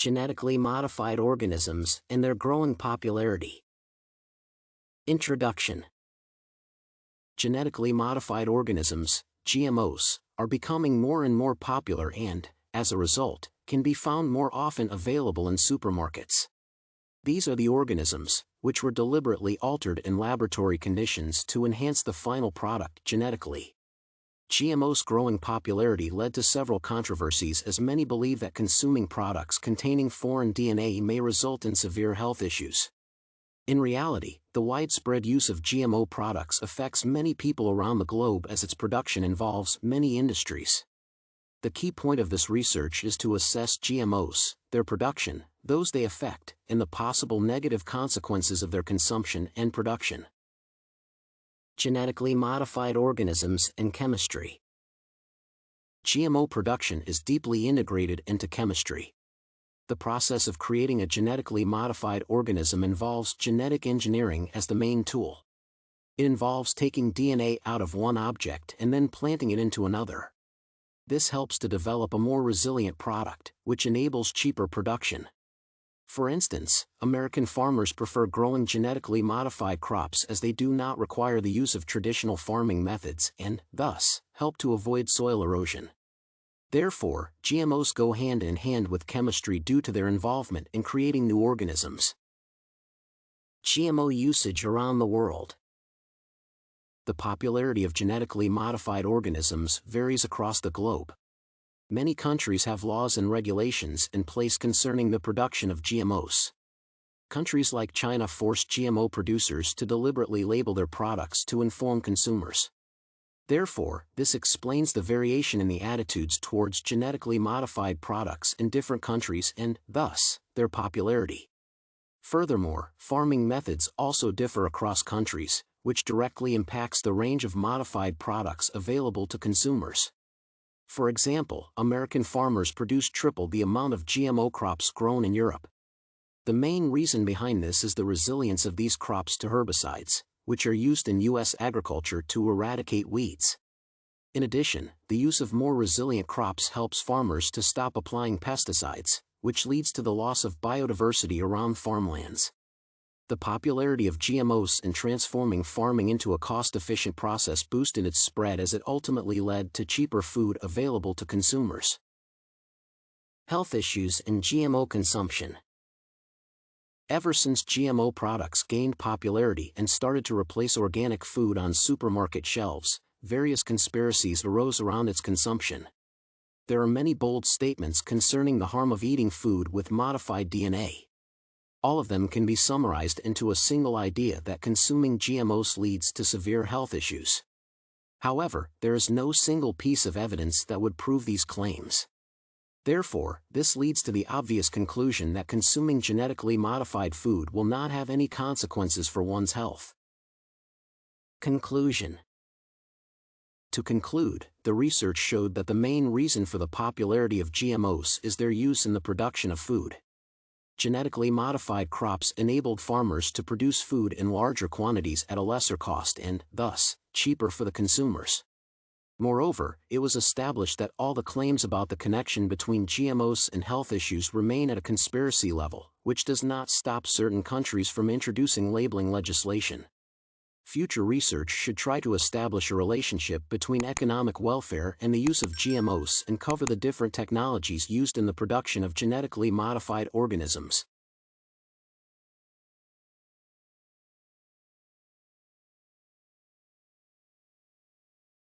Genetically modified organisms and their growing popularity. Introduction. Genetically modified organisms, GMOs, are becoming more and more popular and, as a result, can be found more often available in supermarkets. These are the organisms, which were deliberately altered in laboratory conditions to enhance the final product genetically. GMOs' growing popularity led to several controversies, as many believe that consuming products containing foreign DNA may result in severe health issues. In reality, the widespread use of GMO products affects many people around the globe, as its production involves many industries. The key point of this research is to assess GMOs, their production, those they affect, and the possible negative consequences of their consumption and production. Genetically modified organisms and chemistry. GMO production is deeply integrated into chemistry. The process of creating a genetically modified organism involves genetic engineering as the main tool. It involves taking DNA out of one object and then planting it into another. This helps to develop a more resilient product, which enables cheaper production. For instance, American farmers prefer growing genetically modified crops as they do not require the use of traditional farming methods and, thus, help to avoid soil erosion. Therefore, GMOs go hand in hand with chemistry due to their involvement in creating new organisms. GMO usage around the world. The popularity of genetically modified organisms varies across the globe. Many countries have laws and regulations in place concerning the production of GMOs. Countries like China force GMO producers to deliberately label their products to inform consumers. Therefore, this explains the variation in the attitudes towards genetically modified products in different countries and, thus, their popularity. Furthermore, farming methods also differ across countries, which directly impacts the range of modified products available to consumers. For example, American farmers produce triple the amount of GMO crops grown in Europe. The main reason behind this is the resilience of these crops to herbicides, which are used in U.S. agriculture to eradicate weeds. In addition, the use of more resilient crops helps farmers to stop applying pesticides, which leads to the loss of biodiversity around farmlands. The popularity of GMOs in transforming farming into a cost-efficient process boosted its spread, as it ultimately led to cheaper food available to consumers. Health issues in GMO consumption. Ever since GMO products gained popularity and started to replace organic food on supermarket shelves, various conspiracies arose around its consumption. There are many bold statements concerning the harm of eating food with modified DNA. All of them can be summarized into a single idea that consuming GMOs leads to severe health issues. However, there is no single piece of evidence that would prove these claims. Therefore, this leads to the obvious conclusion that consuming genetically modified food will not have any consequences for one's health. Conclusion. To conclude, the research showed that the main reason for the popularity of GMOs is their use in the production of food. Genetically modified crops enabled farmers to produce food in larger quantities at a lesser cost and, thus, cheaper for the consumers. Moreover, it was established that all the claims about the connection between GMOs and health issues remain at a conspiracy level, which does not stop certain countries from introducing labeling legislation. Future research should try to establish a relationship between economic welfare and the use of GMOs and cover the different technologies used in the production of genetically modified organisms.